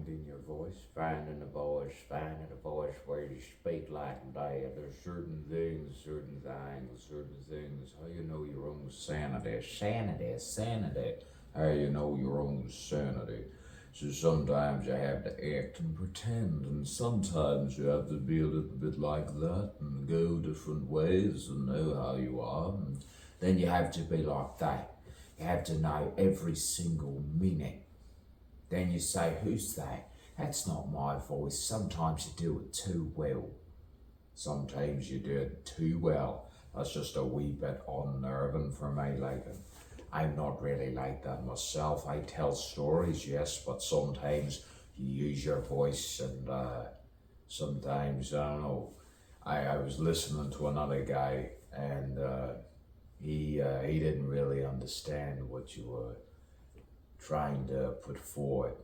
finding a voice where you speak like that. There's certain things. How you know your own sanity. How you know your own sanity. So sometimes you have to act and pretend, and sometimes you have to be a little bit like that and go different ways and know how you are. And then you have to be like that. You have to know every single meaning. Then you say, who's that? That's not my voice. Sometimes you do it too well. Sometimes you do it too well. That's just a wee bit unnerving for me. I'm not really like that myself. I tell stories, yes, but sometimes you use your voice and sometimes, I don't know. I was listening to another guy and he didn't really understand what you were trying to put forward.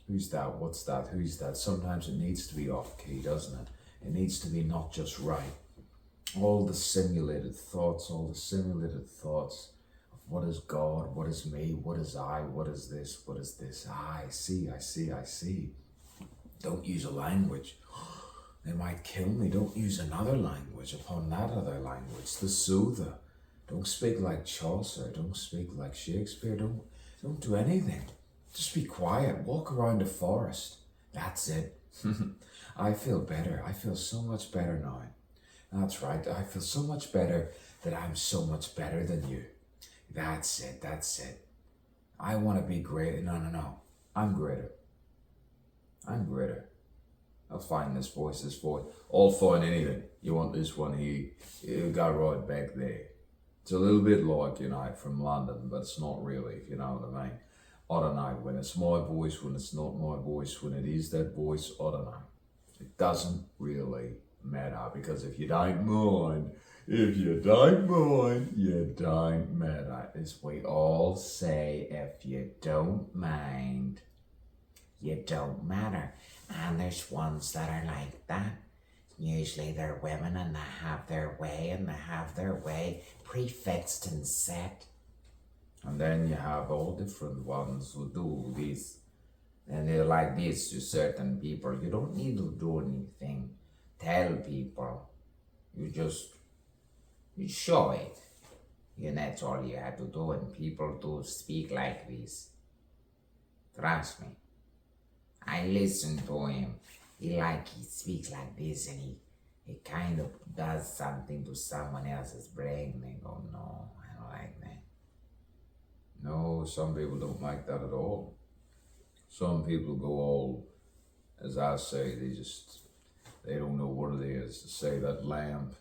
Who's that? What's that? Who's that? Sometimes it needs to be off key, doesn't it? It needs to be not just right. All the simulated thoughts of what is God, what is me, what is I, what is this, what is this? I see. Don't use a language. They might kill me. Don't use another language upon that other language. The soother. Don't speak like Chaucer. Don't speak like Shakespeare. Don't do anything. Just be quiet. Walk around the forest. That's it. I feel better. I feel so much better now. That's right. I feel so much better that I'm so much better than you. That's it. I want to be great. No. I'm greater. I'll find this voice. I'll find anything. You want this one here? You go right back there. It's a little bit like, from London, but it's not really, if you know what I mean. I don't know when it's my voice, when it's not my voice, when it is that voice, I don't know. It doesn't really matter because if you don't mind, you don't matter. As we all say, if you don't mind, you don't matter. And there's ones that are like that. Usually they're women and they have their way prefixed and set. And then you have all different ones who do this. And they're like this to certain people. You don't need to do anything. Tell people. You show it. That's all you have to do. And people do speak like this. Trust me. I listen to him. He speaks like this and he kind of does something to someone else's brain. They go, no, I don't like that. No, some people don't like that at all. Some people go all, as I say, they don't know what it is to say that lamp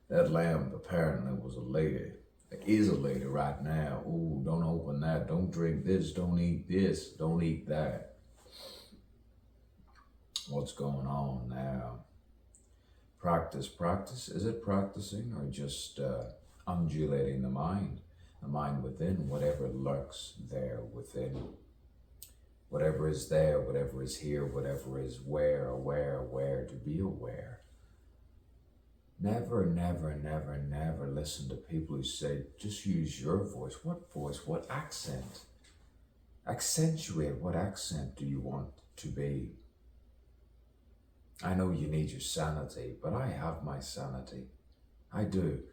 apparently was a lady. It is a lady right now. Ooh, don't open that. Don't drink this. Don't eat this. Don't eat that. What's going on now? Practice. Is it practicing or just undulating the mind? The mind within, whatever lurks there within. Whatever is there, whatever is here, whatever is aware to be aware. Never listen to people who say, just use your voice. What voice? What accent? Accentuate. What accent do you want to be? I know you need your sanity, but I have my sanity. I do.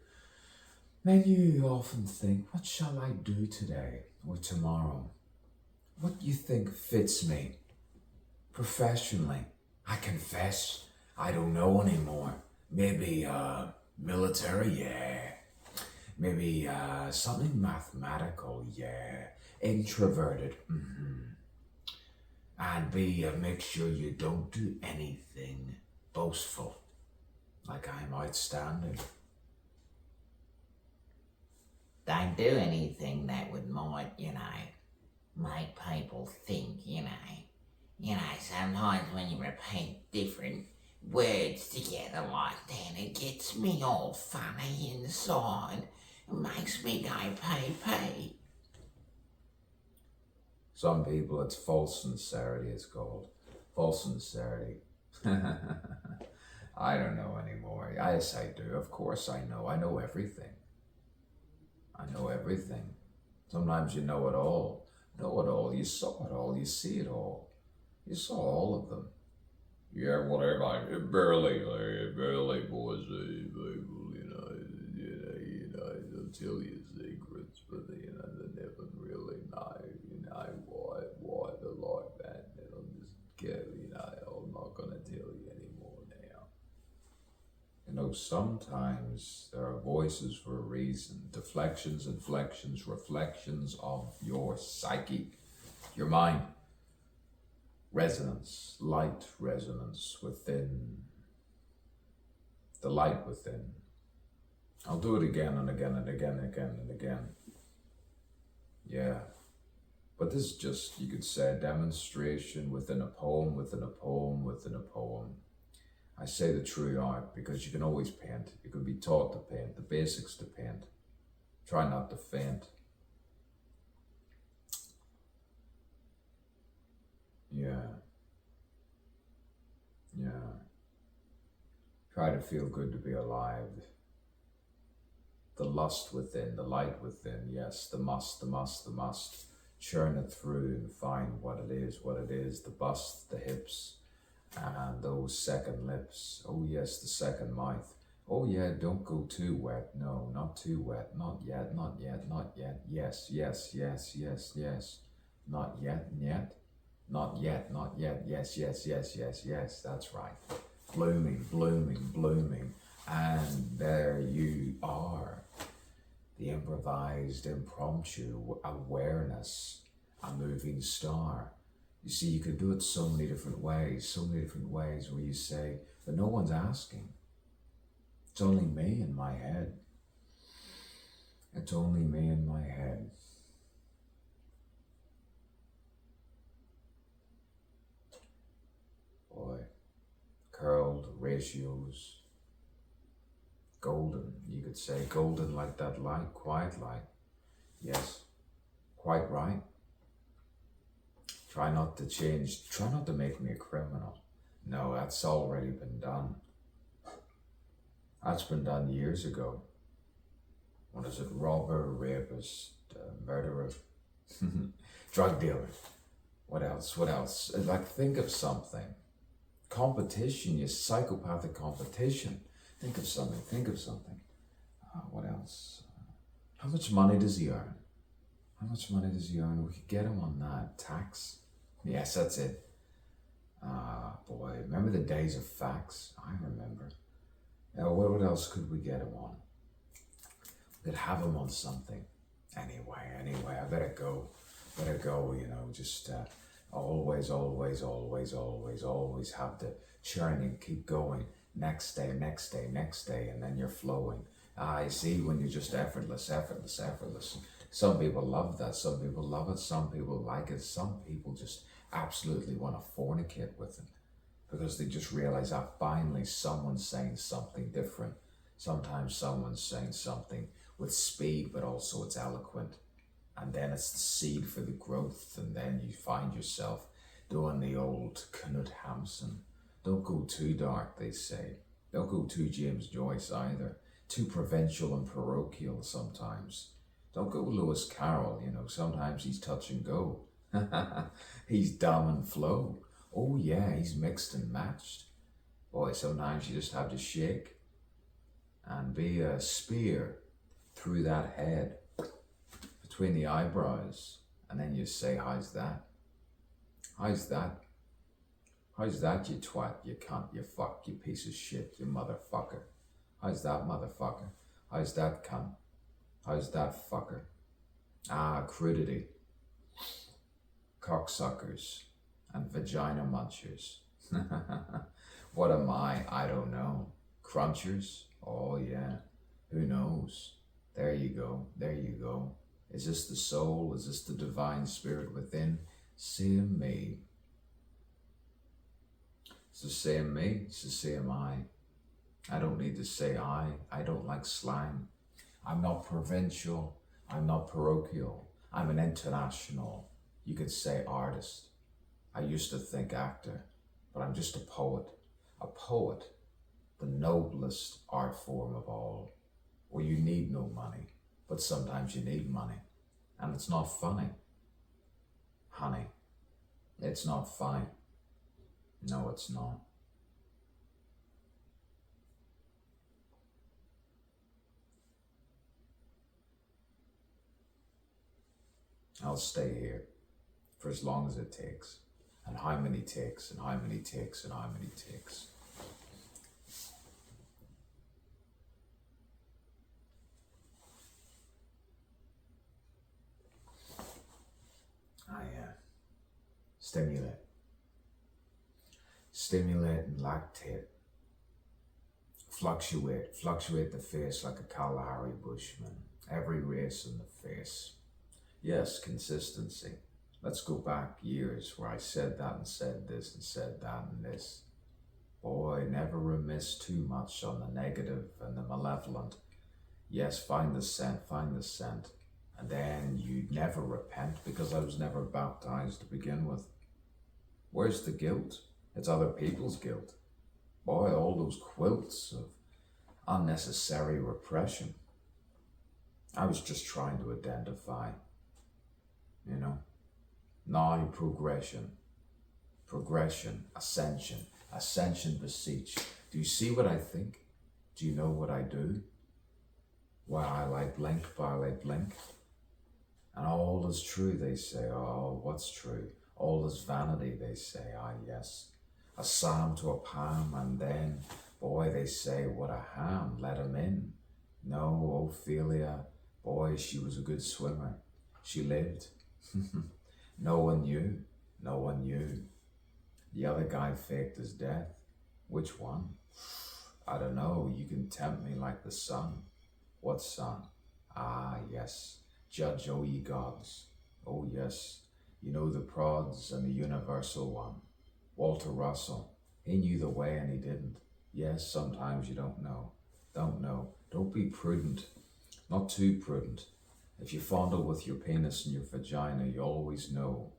Then you often think, what shall I do today or tomorrow? What do you think fits me professionally? I confess, I don't know anymore. Maybe military, yeah. Maybe something mathematical, yeah. Introverted, And make sure you don't do anything boastful, like I'm outstanding. Don't do anything that would might, make people think, sometimes when you repeat different words together like that, it gets me all funny inside. It makes me go pee. Some people, it's false sincerity, it's called. False sincerity. I don't know anymore. Yes, I do. Of course I know. I know everything. Sometimes you know it all, know it all, you saw it all, you see it all. You saw all of them. Yeah, whatever. Barely, boys. They'll tell you secrets, but they never really know. Why they're like that. They'll just go. I'm not gonna tell you anymore now. Sometimes there are voices for a reason. Deflections, inflections, reflections of your psyche, your mind. Resonance, light resonance within, the light within. I'll do it again and again and again and again and again. Yeah. But this is just, you could say, a demonstration within a poem, within a poem, within a poem. I say the true art because you can always paint. You can be taught to paint, the basics to paint. Try not to faint. Yeah. Try to feel good to be alive. The lust within, the light within, yes, the must. Churn it through and find what it is, the bust, the hips, and those second lips. Oh yes, the second mouth. Oh yeah, don't go too wet. No, not too wet. Not yet. Yes. Not yet. Yes. That's right. Blooming. And there you are. The improvised, impromptu awareness, a moving star. You see, you could do it so many different ways where you say, but no one's asking. It's only me in my head. Boy, curled ratios, golden, you could say, golden like that light, quiet light. Yes, quite right. Try not to make me a criminal. No, that's already been done. That's been done years ago. What is it? Robber, rapist, murderer, drug dealer. What else? Like, think of something. Competition, you psychopathic competition. Think of something. What else? How much money does he earn? We could get him on that. Tax? Yes, that's it. Boy, remember the days of fax? I remember. What else could we get him on? We could have him on something. Anyway, I better go, just always have to churn and keep going. Next day, and then you're flowing. You see, when you're just effortless. Some people love that, some people love it, some people like it, some people just absolutely want to fornicate with it because they just realize that finally someone's saying something different. Sometimes someone's saying something with speed, but also it's eloquent. And then it's the seed for the growth, and then you find yourself doing the old Knut Hamsun. Don't go too dark, they say. Don't go too James Joyce either. Too provincial and parochial sometimes. Don't go Lewis Carroll, sometimes he's touch and go. He's dumb and flow. Oh yeah, he's mixed and matched. Boy, sometimes you just have to shake and be a spear through that head, between the eyebrows, and then you say, how's that? How's that, you twat, you cunt, you fuck, you piece of shit, you motherfucker? How's that, motherfucker? How's that, cunt? How's that, fucker? Crudity, cocksuckers, and vagina munchers. What am I? I don't know. Crunchers? Oh yeah, who knows? There you go. Is this the soul? Is this the divine spirit within? Same me. It's the same me, it's the same I. I don't need to say I don't like slang. I'm not provincial, I'm not parochial. I'm an international, you could say, artist. I used to think actor, but I'm just a poet. A poet, the noblest art form of all, where you need no money, but sometimes you need money, and it's not funny. Honey, it's not funny. No, it's not. I'll stay here for as long as it takes. And how many takes, and how many takes, and how many takes. Stimulate. Stimulate and lactate. Fluctuate the face like a Kalahari bushman. Every race in the face. Yes, consistency. Let's go back years where I said that and said this and said that and this. Boy, never remiss too much on the negative and the malevolent. Yes, find the scent. And then you'd never repent because I was never baptized to begin with. Where's the guilt? It's other people's guilt. Boy, all those quilts of unnecessary repression. I was just trying to identify, now progression, ascension beseech. Do you see what I think? Do you know what I do? While I blink, and all is true, they say. Oh, what's true? All is vanity, they say. Ah, yes. A psalm to a palm, and then, boy, they say, what a ham, let him in. No, Ophelia, boy, she was a good swimmer. She lived. No one knew. The other guy faked his death. Which one? I don't know. You can tempt me like the sun. What sun? Ah, yes. Judge, O ye gods. Oh, yes. You know the prods and the universal one. Walter Russell. He knew the way and he didn't. Yes, sometimes you don't know. Don't be prudent. Not too prudent. If you fondle with your penis and your vagina, you always know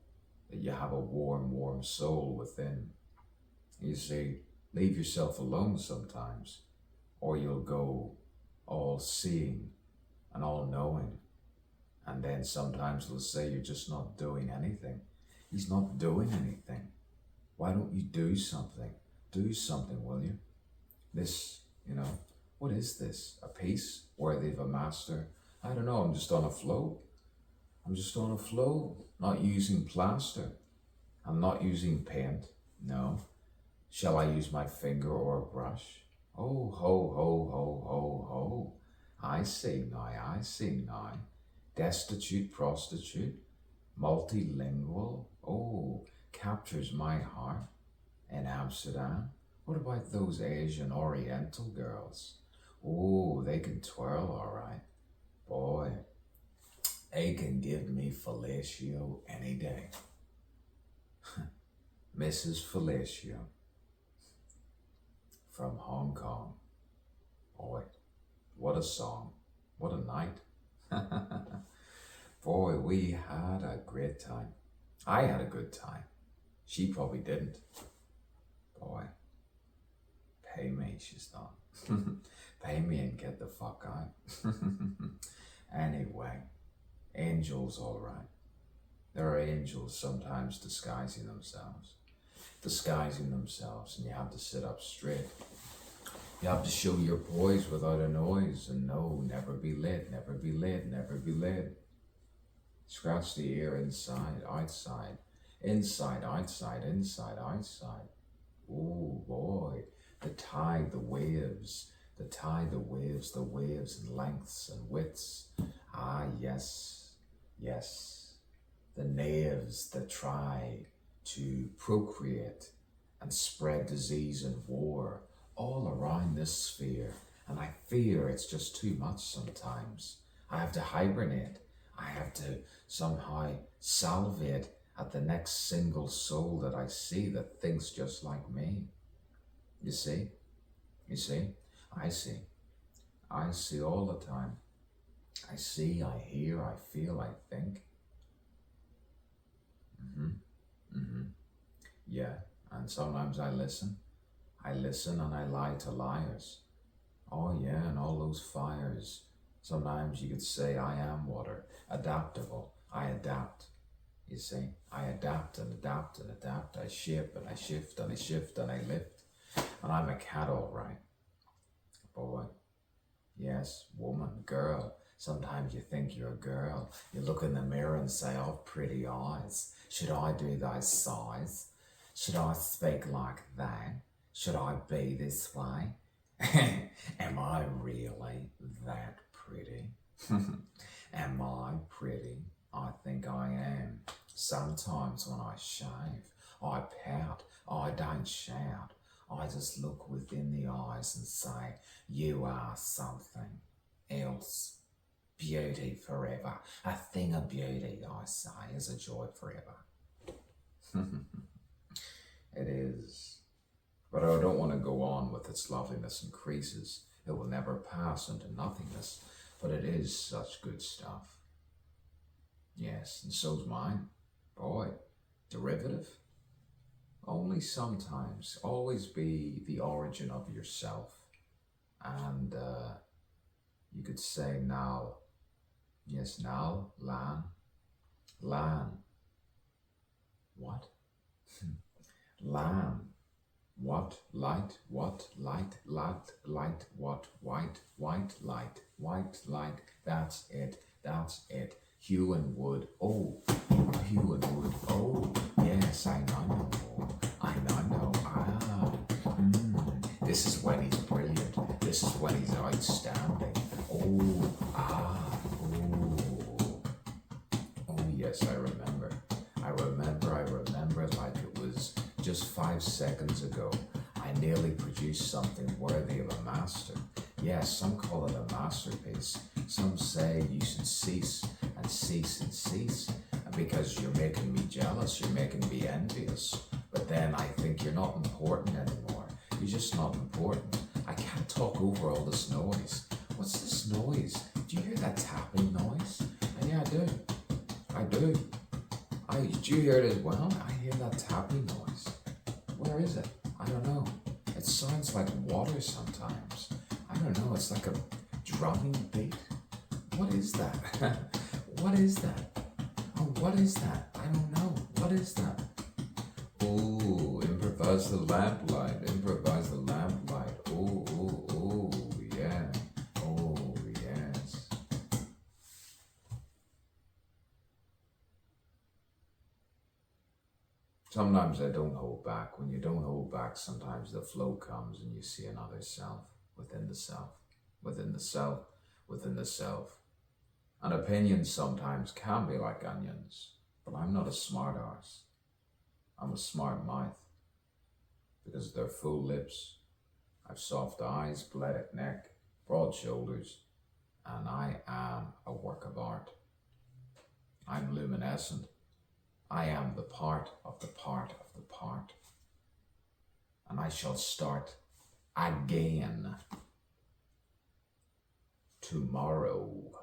that you have a warm soul within. You see, leave yourself alone sometimes, or you'll go all seeing and all knowing. And then sometimes they'll say you're just not doing anything. He's not doing anything. Why don't you do something? Do something, will you? This, what is this? A piece worthy of a master? I don't know, I'm just on a flow. Not using plaster. I'm not using paint, no. Shall I use my finger or a brush? Oh, ho. I see now. Destitute prostitute, multilingual, captures my heart. In Amsterdam, what about those Asian Oriental girls? Oh, they can twirl all right. Boy, they can give me fellatio any day. Mrs. Fellatio from Hong Kong. Boy, what a song. What a night. Boy, we had a great time. I had a good time. She probably didn't. Boy, pay me, she's done. Pay me and get the fuck out. Anyway, angels, all right. There are angels sometimes disguising themselves, and you have to sit up straight. You have to show your poise without a noise, and no, never be led. Scratch the ear inside, outside. Oh boy, the tide, the waves in lengths and widths. Ah, yes. The knaves that try to procreate and spread disease and war all around this sphere. And I fear it's just too much sometimes. I have to hibernate. I have to somehow salivate at the next single soul that I see that thinks just like me. You see? I see all the time. I see, I hear, I feel, I think. Yeah, and sometimes I listen and I lie to liars. Oh yeah, and all those fires. Sometimes you could say I am water, adaptable, I adapt. You see, I adapt and adapt and adapt. I shape and I shift and I shift and I lift. And I'm a cat, all right. Boy. Yes, woman, girl. Sometimes you think you're a girl. You look in the mirror and say, oh, pretty eyes. Should I do thy size? Should I speak like that? Should I be this way? Am I really that pretty? Am I pretty? I think I am. Sometimes when I shave, I pout, I don't shout. I just look within the eyes and say, you are something else. Beauty forever. A thing of beauty, I say, is a joy forever. It is. But I don't want to go on with its loveliness increases. It will never pass into nothingness, but it is such good stuff. Yes, and so's mine. Boy, derivative? Only sometimes. Always be the origin of yourself. And you could say now, yes, now, Lan. Lan. What? Lan. What? Light. What? Light. Light. Light. What? White. White. Light. White. Light. That's it. That's it. Hue and wood. Oh, hue and wood. Oh, yes, I know. I know. This is when he's brilliant. This is when he's outstanding. Oh, yes, I remember like it was just 5 seconds ago. I nearly produced something worthy of a master. Yes, some call it a masterpiece. Some say you should cease and cease and cease. And because you're making me jealous, you're making me envious. But then I think you're not important anymore. You're just not important. I can't talk over all this noise. What's this noise? Do you hear that tapping noise? And yeah, I do. Do you hear it as well? I hear that tapping noise. Where is it? I don't know. It sounds like water sometimes. I don't know. It's like a drumming beat. What is that? What is that? Oh, what is that? I don't know. What is that? Oh, improvise the lamplight. Improvise the lamplight. Oh, yeah. Oh, yes. Sometimes I don't hold back. When you don't hold back, sometimes the flow comes and you see another self within the self, within the self, within the self. And opinions sometimes can be like onions, but I'm not a smart arse. I'm a smart mouth, because they're full lips. I've soft eyes, pleated neck, broad shoulders, and I am a work of art. I'm luminescent. I am the part of the part of the part. And I shall start again tomorrow.